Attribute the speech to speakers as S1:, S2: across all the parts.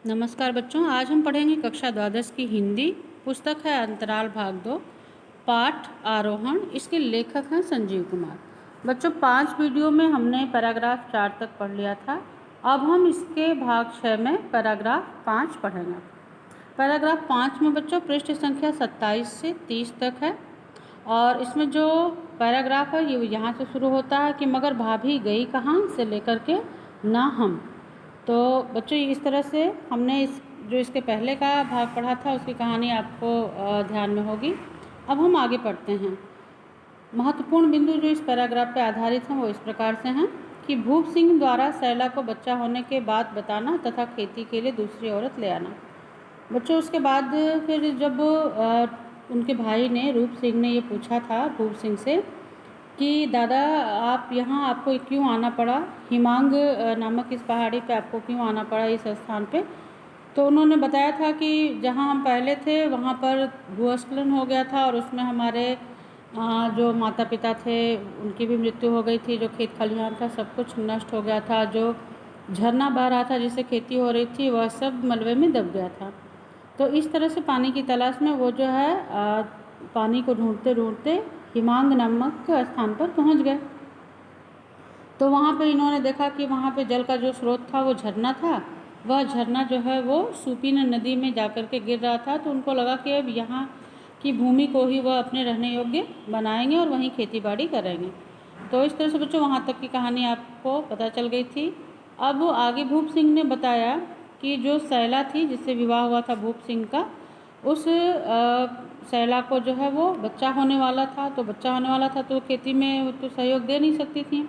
S1: नमस्कार बच्चों, आज हम पढ़ेंगे कक्षा द्वादश की हिंदी। पुस्तक है अंतराल भाग 2, पाठ आरोहण। इसके लेखक हैं संजीव कुमार। बच्चों, 5 वीडियो में हमने पैराग्राफ 4 तक पढ़ लिया था। अब हम इसके भाग 6 में पैराग्राफ 5 पढ़ेंगे। पैराग्राफ 5 में बच्चों पृष्ठ संख्या 27 से 30 तक है और इसमें जो पैराग्राफ है ये यहाँ से शुरू होता है कि मगर भाभी गई कहाँ से लेकर के ना हम। तो बच्चों इस तरह से हमने इसके पहले का भाग पढ़ा था उसकी कहानी आपको ध्यान में होगी। अब हम आगे पढ़ते हैं। महत्वपूर्ण बिंदु जो इस पैराग्राफ पे आधारित हैं वो इस प्रकार से हैं कि भूप सिंह द्वारा सैला को बच्चा होने के बाद बताना तथा खेती के लिए दूसरी औरत ले आना। बच्चों उसके बाद फिर जब उनके भाई ने रूप सिंह ने ये पूछा था भूप सिंह से कि दादा आप यहाँ आपको क्यों आना पड़ा, हिमांग नामक इस पहाड़ी पे आपको क्यों आना पड़ा इस स्थान पे। तो उन्होंने बताया था कि जहाँ हम पहले थे वहाँ पर भूस्खलन हो गया था और उसमें हमारे जो माता पिता थे उनकी भी मृत्यु हो गई थी, जो खेत खलिहान था सब कुछ नष्ट हो गया था, जो झरना बह रहा था जिससे खेती हो रही थी वह सब मलबे में दब गया था। तो इस तरह से पानी की तलाश में वो जो है पानी को ढूंढते ढूंढते हिमांग नामक स्थान पर पहुंच गए। तो वहाँ पे इन्होंने देखा कि वहाँ पे जल का जो स्रोत था वो झरना था। वह झरना जो है वो सूपीन नदी में जाकर के गिर रहा था। तो उनको लगा कि अब यहाँ की भूमि को ही वह अपने रहने योग्य बनाएंगे और वहीं खेती बाड़ी करेंगे। तो इस तरह से बच्चों वहाँ तक की कहानी आपको पता चल गई थी। अब आगे भूप सिंह ने बताया कि जो सैला थी जिससे विवाह हुआ था भूप सिंह का, उस सैला को जो है वो बच्चा होने वाला था। तो बच्चा होने वाला था तो खेती में तो सहयोग दे नहीं सकती थी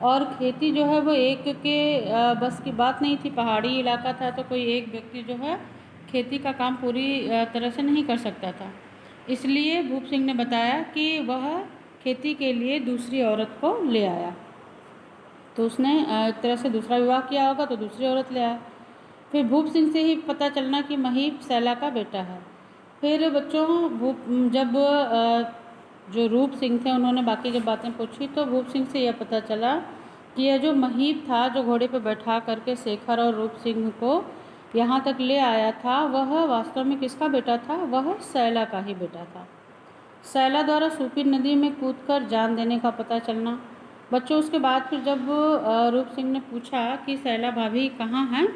S1: और खेती जो है वो एक के बस की बात नहीं थी। पहाड़ी इलाका था तो कोई एक व्यक्ति जो है खेती का काम पूरी तरह से नहीं कर सकता था। इसलिए भूप सिंह ने बताया कि वह खेती के लिए दूसरी औरत को ले आया। तो उसने एक तरह से दूसरा विवाह किया होगा तो दूसरी औरत ले आया। फिर भूप सिंह से ही पता चलना कि महीप सैला का बेटा है। फिर बच्चों जब जो रूप सिंह थे उन्होंने बाकी जब बातें पूछी तो भूप सिंह से यह पता चला कि यह जो महीप था जो घोड़े पर बैठा करके शेखर और रूप सिंह को यहाँ तक ले आया था वह वास्तव में किसका बेटा था, वह सैला का ही बेटा था। सैला द्वारा सूपी नदी में कूदकर जान देने का पता चलना। बच्चों उसके बाद फिर जब रूप सिंह ने पूछा कि सैला भाभी कहाँ हैं,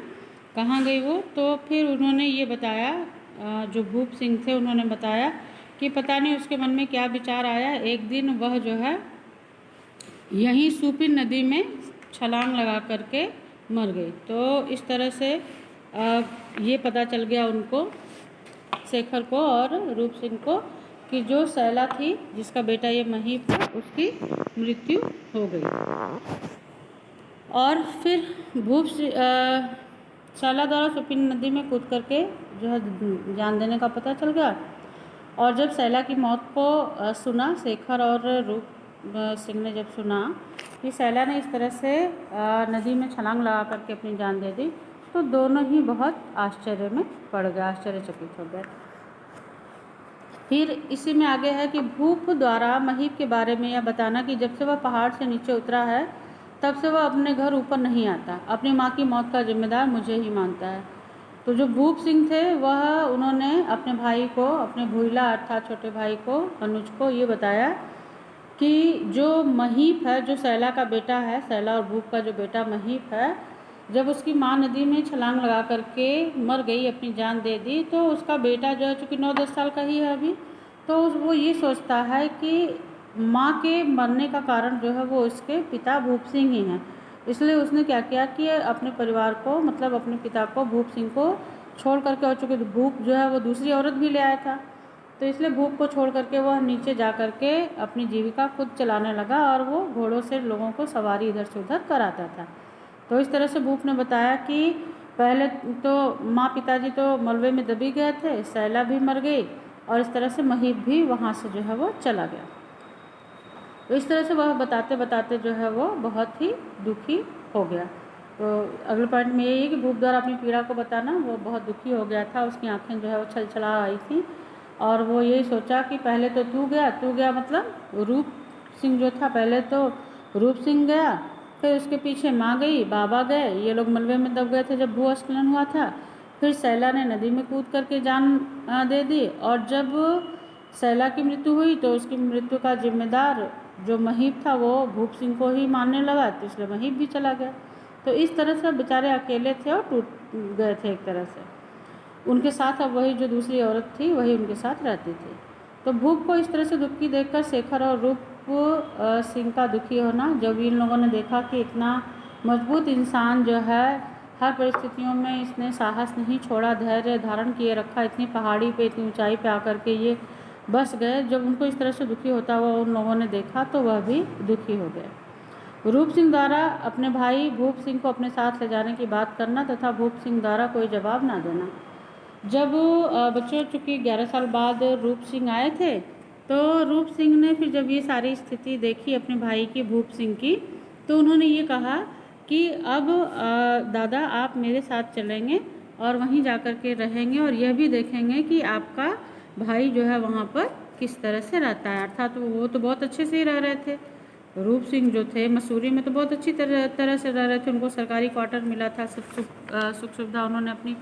S1: कहाँ गई वो, तो फिर उन्होंने ये बताया, जो भूप सिंह थे उन्होंने बताया कि पता नहीं उसके मन में क्या विचार आया, एक दिन वह जो है यहीं सूपी नदी में छलांग लगा करके मर गई। तो इस तरह से ये पता चल गया उनको, शेखर को और रूप सिंह को, कि जो सैला थी जिसका बेटा ये महीप था उसकी मृत्यु हो गई। और फिर सैला द्वारा सूपी नदी में कूद करके जो है जान देने का पता चल गया। और जब सैला की मौत को सुना, शेखर और रूप सिंह ने जब सुना कि सैला ने इस तरह से नदी में छलांग लगा करके अपनी जान दे दी, तो दोनों ही बहुत आश्चर्य में पड़ गए, आश्चर्यचकित हो गए। फिर इसी में आगे है कि भूप द्वारा महीप के बारे में यह बताना कि जब से वह पहाड़ से नीचे उतरा है तब से वह अपने घर ऊपर नहीं आता, अपनी माँ की मौत का जिम्मेदार मुझे ही मानता है। तो जो भूप सिंह थे वह उन्होंने अपने भाई को, अपने भूला अर्थात छोटे भाई को, अनुज को ये बताया कि जो महीप है, जो सैला का बेटा है, सैला और भूप का जो बेटा महीप है, जब उसकी माँ नदी में छलांग लगा करके मर गई, अपनी जान दे दी, तो उसका बेटा जो है चूँकि 9-10 साल का ही है अभी, तो वो ये सोचता है कि माँ के मरने का कारण जो है वो उसके पिता भूप सिंह ही हैं। इसलिए उसने क्या किया कि अपने परिवार को, मतलब अपने पिता को, भूप सिंह को छोड़ करके, और चूँकि भूप जो है वो दूसरी औरत भी ले आया था, तो इसलिए भूप को छोड़ करके वह नीचे जा करके अपनी जीविका खुद चलाने लगा और वो घोड़ों से लोगों को सवारी इधर से उधर कराता था। तो इस तरह से भूप ने बताया कि पहले तो माँ पिताजी तो मलबे में दबी गए थे, सैला भी मर गई और इस तरह से महीप भी वहाँ से जो है वो चला गया। तो इस तरह से वह बताते बताते जो है वो बहुत ही दुखी हो गया। तो अगले पॉइंट में यही है कि भूप द्वारा अपनी पीड़ा को बताना, वो बहुत दुखी हो गया था, उसकी आंखें जो है वो छलछला आई थी और वो यही सोचा कि पहले तो तू गया मतलब रूप सिंह जो था, पहले तो रूप सिंह गया, फिर उसके पीछे माँ गई, बाबा गए, ये लोग मलबे में दब गए थे जब भूस्खलन हुआ था, फिर सैला ने नदी में कूद करके जान दे दी, और जब सैला की मृत्यु हुई तो उसकी मृत्यु का जिम्मेदार जो महीप था वो भूप सिंह को ही मानने लगा, तो इसलिए महीप भी चला गया। तो इस तरह से बेचारे अकेले थे और टूट गए थे एक तरह से। उनके साथ अब वही जो दूसरी औरत थी वही उनके साथ रहती थी। तो भूप को इस तरह से दुखी देखकर शेखर और रूप सिंह का दुखी होना, जब इन लोगों ने देखा कि इतना मजबूत इंसान जो है हर परिस्थितियों में इसने साहस नहीं छोड़ा, धैर्य धारण किए रखा, इतनी पहाड़ी पे इतनी ऊंचाई पे आकर के ये बस गए, जब उनको इस तरह से दुखी होता हुआ उन लोगों ने देखा तो वह भी दुखी हो गए। रूप सिंह द्वारा अपने भाई भूप सिंह को अपने साथ ले जाने की बात करना तथा भूप सिंह द्वारा कोई जवाब ना देना। जब बच्चों चूँकि 11 साल बाद रूप सिंह आए थे, तो रूप सिंह ने फिर जब ये सारी स्थिति देखी अपने भाई की भूप सिंह की, तो उन्होंने ये कहा कि अब दादा आप मेरे साथ चलेंगे और वहीं जाकर के रहेंगे और यह भी देखेंगे कि आपका भाई जो है वहाँ पर किस तरह से रहता है। अर्थात वो तो बहुत अच्छे से ही रह रहे थे। रूप सिंह जो थे मसूरी में तो बहुत अच्छी तरह से रह रहे थे, उनको सरकारी क्वार्टर मिला था, सब सुख सुविधा उन्होंने अपनी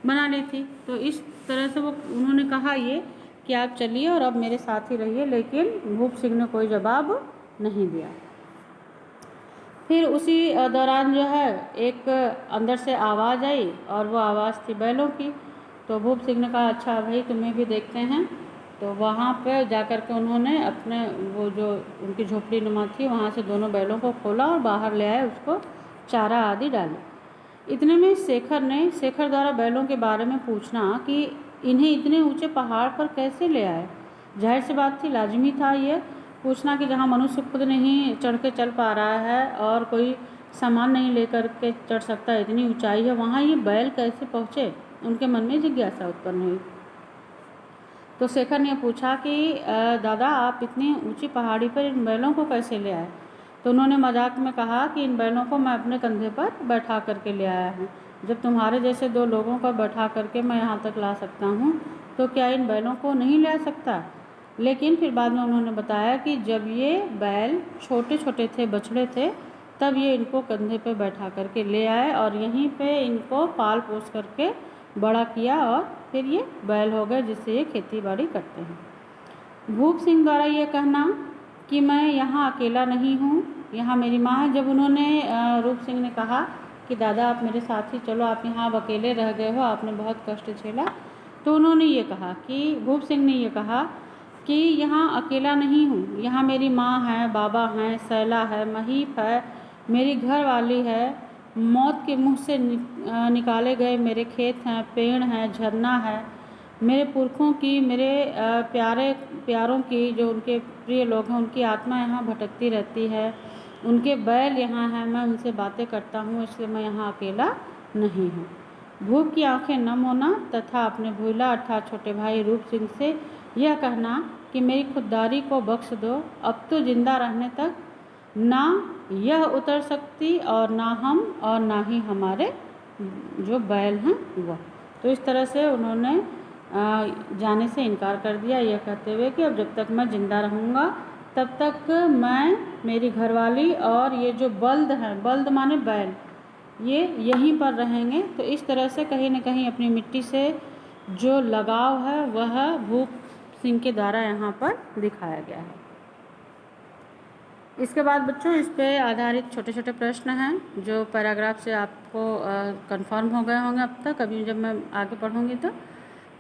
S1: बना ली थी। तो इस तरह से वो उन्होंने कहा ये कि आप चलिए और अब मेरे साथ ही रहिए, लेकिन भूप सिंह ने कोई जवाब नहीं दिया। फिर उसी दौरान जो है एक अंदर से आवाज़ आई और वो आवाज़ थी बैलों की। तो भूप सिंह ने कहा अच्छा भाई तुम्हें भी देखते हैं। तो वहाँ पे जाकर के उन्होंने अपने वो जो उनकी झोपड़ी नुमा थी वहाँ से दोनों बैलों को खोला और बाहर ले आए, उसको चारा आदि डाले। इतने में शेखर द्वारा बैलों के बारे में पूछना कि इन्हें इतने ऊंचे पहाड़ पर कैसे ले आए। जाहिर सी बात थी, लाजमी था ये पूछना कि जहाँ मनुष्य खुद नहीं चढ़ के चल पा रहा है और कोई सामान नहीं लेकर के चढ़ सकता, इतनी ऊंचाई है, वहाँ ये बैल कैसे पहुँचे। उनके मन में जिज्ञासा उत्पन्न हुई। तो शेखर ने पूछा कि दादा आप इतनी ऊंची पहाड़ी पर इन बैलों को कैसे ले आए। तो उन्होंने मजाक में कहा कि इन बैलों को मैं अपने कंधे पर बैठा करके ले आया हूँ। जब तुम्हारे जैसे 2 लोगों को बैठा करके मैं यहाँ तक ला सकता हूँ तो क्या इन बैलों को नहीं ले सकता। लेकिन फिर बाद में उन्होंने बताया कि जब ये बैल छोटे छोटे थे, बछड़े थे, तब ये इनको कंधे पे बैठा करके ले आए और यहीं पे इनको पाल पोस करके बड़ा किया और फिर ये बैल हो गए जिससे ये खेती बाड़ी करते हैं। भूप सिंह द्वारा ये कहना कि मैं यहाँ अकेला नहीं हूँ, यहाँ मेरी माँ है। जब उन्होंने रूप सिंह ने कहा कि दादा आप मेरे साथ ही चलो, आप यहाँ अब अकेले रह गए हो, आपने बहुत कष्ट झेला, तो उन्होंने ये कहा कि भूप सिंह ने ये कहा कि यहाँ अकेला नहीं हूँ, यहाँ मेरी माँ है, बाबा हैं, सैला है, महीप है, मेरी घर वाली है, मौत के मुँह से निकाले गए मेरे खेत हैं, पेड़ हैं, झरना है, मेरे पुरखों की, मेरे प्यारों की, जो उनके प्रिय लोग हैं उनकी आत्मा यहाँ भटकती रहती है, उनके बैल यहाँ हैं, मैं उनसे बातें करता हूँ, इसलिए मैं यहाँ अकेला नहीं हूँ। भूप की आंखें नम होना तथा अपने भूला अर्थात छोटे भाई रूप सिंह से यह कहना कि मेरी खुददारी को बख्श दो, अब तो जिंदा रहने तक ना यह उतर सकती और ना हम और ना ही हमारे जो बैल हैं वह। तो इस तरह से उन्होंने जाने से इनकार कर दिया, यह कहते हुए कि अब जब तक मैं जिंदा रहूँगा तब तक मैं, मेरी घरवाली और ये जो बल्द हैं, बल्द माने बैल, ये यहीं पर रहेंगे। तो इस तरह से कहीं न कहीं अपनी मिट्टी से जो लगाव है वह भूप सिंह के द्वारा यहाँ पर दिखाया गया है। इसके बाद बच्चों इस पे आधारित छोटे छोटे प्रश्न हैं जो पैराग्राफ से आपको कंफर्म हो गए होंगे अब तक। अभी जब मैं आगे पढ़ूँगी तो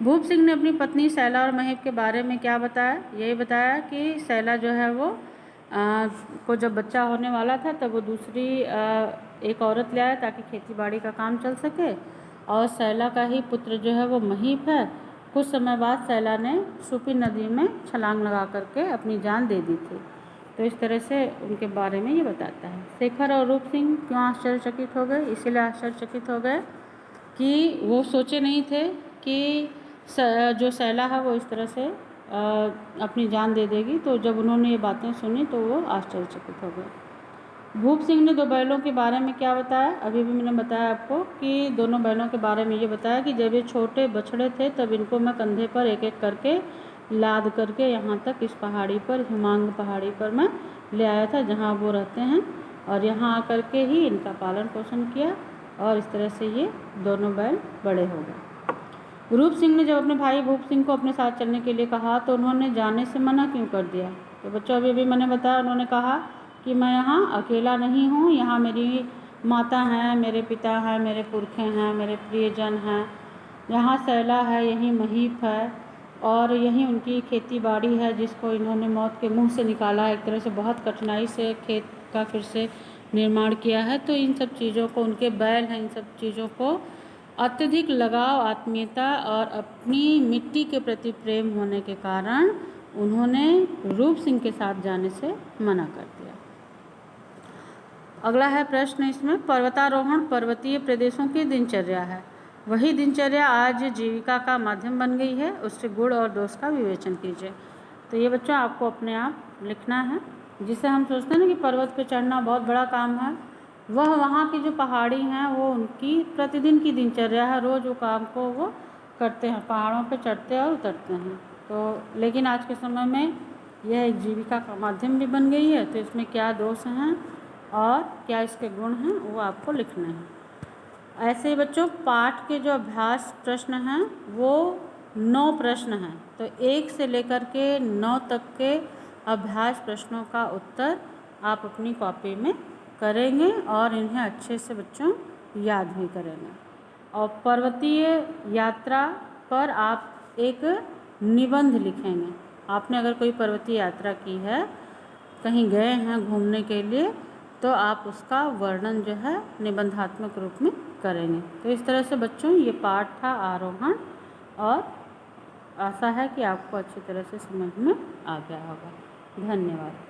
S1: भूप सिंह ने अपनी पत्नी सैला और महीप के बारे में क्या बताया, यही बताया कि सैला जो है वो को जब बच्चा होने वाला था तब वो दूसरी एक औरत ले आया ताकि खेती बाड़ी का काम चल सके, और सैला का ही पुत्र जो है वो महीप है। कुछ समय बाद सैला ने सूपी नदी में छलांग लगा करके अपनी जान दे दी थी। तो इस तरह से उनके बारे में ये बताता है। शेखर और रूप सिंह क्यों आश्चर्यचकित हो गए, इसीलिए आश्चर्यचकित हो गए कि वो सोचे नहीं थे कि जो सैला है वो इस तरह से अपनी जान दे देगी। तो जब उन्होंने ये बातें सुनी तो वो आश्चर्यचकित हो गए। भूप सिंह ने 2 बैलों के बारे में क्या बताया, अभी भी मैंने बताया आपको कि दोनों बैलों के बारे में ये बताया कि जब ये छोटे बछड़े थे तब इनको मैं कंधे पर एक एक करके लाद करके यहाँ तक इस पहाड़ी पर, हिमांग पहाड़ी पर मैं ले आया था जहाँ वो रहते हैं, और यहाँ आकर के ही इनका पालन पोषण किया। और इस तरह से ये दोनों बैल बड़े हो गए। रूप सिंह ने जब अपने भाई भूप सिंह को अपने साथ चलने के लिए कहा तो उन्होंने जाने से मना क्यों कर दिया? तो बच्चों अभी मैंने बताया, उन्होंने कहा कि मैं यहाँ अकेला नहीं हूँ, यहाँ मेरी माता हैं, मेरे पिता हैं, मेरे पुरखे हैं, मेरे प्रियजन हैं, यहाँ सैला है, यहीं महीप है और यहीं उनकी खेती बाड़ी है जिसको इन्होंने मौत के मुंह से निकाला है। एक तरह से बहुत कठिनाई से खेत का फिर से निर्माण किया है। तो इन सब चीज़ों को, उनके बैल हैं, इन सब चीज़ों को अत्यधिक लगाव, आत्मीयता और अपनी मिट्टी के प्रति प्रेम होने के कारण उन्होंने रूप सिंह के साथ जाने से मना कर दिया। अगला है प्रश्न इसमें, पर्वतारोहण पर्वतीय प्रदेशों की दिनचर्या है, वही दिनचर्या आज जीविका का माध्यम बन गई है, उससे गुण और दोष का विवेचन कीजिए। तो ये बच्चों आपको अपने आप लिखना है। जिसे हम सोचते हैं ना कि पर्वत पे चढ़ना बहुत बड़ा काम है, वह वहाँ की जो पहाड़ी हैं वो उनकी प्रतिदिन की दिनचर्या है, रोज़ वो काम को वो करते हैं, पहाड़ों पे चढ़ते और उतरते हैं। तो लेकिन आज के समय में यह एक जीविका का माध्यम भी बन गई है। तो इसमें क्या दोष हैं और क्या इसके गुण हैं वो आपको लिखने हैं। ऐसे ही बच्चों पाठ के जो अभ्यास प्रश्न हैं वो 9 प्रश्न हैं। तो 1 से लेकर के 9 तक के अभ्यास प्रश्नों का उत्तर आप अपनी कॉपी में करेंगे और इन्हें अच्छे से बच्चों याद भी करेंगे। और पर्वतीय यात्रा पर आप एक निबंध लिखेंगे। आपने अगर कोई पर्वतीय यात्रा की है, कहीं गए हैं घूमने के लिए, तो आप उसका वर्णन जो है निबंधात्मक रूप में करेंगे। तो इस तरह से बच्चों ये पाठ था आरोहण, और आशा है कि आपको अच्छी तरह से समझ में आ गया होगा। धन्यवाद।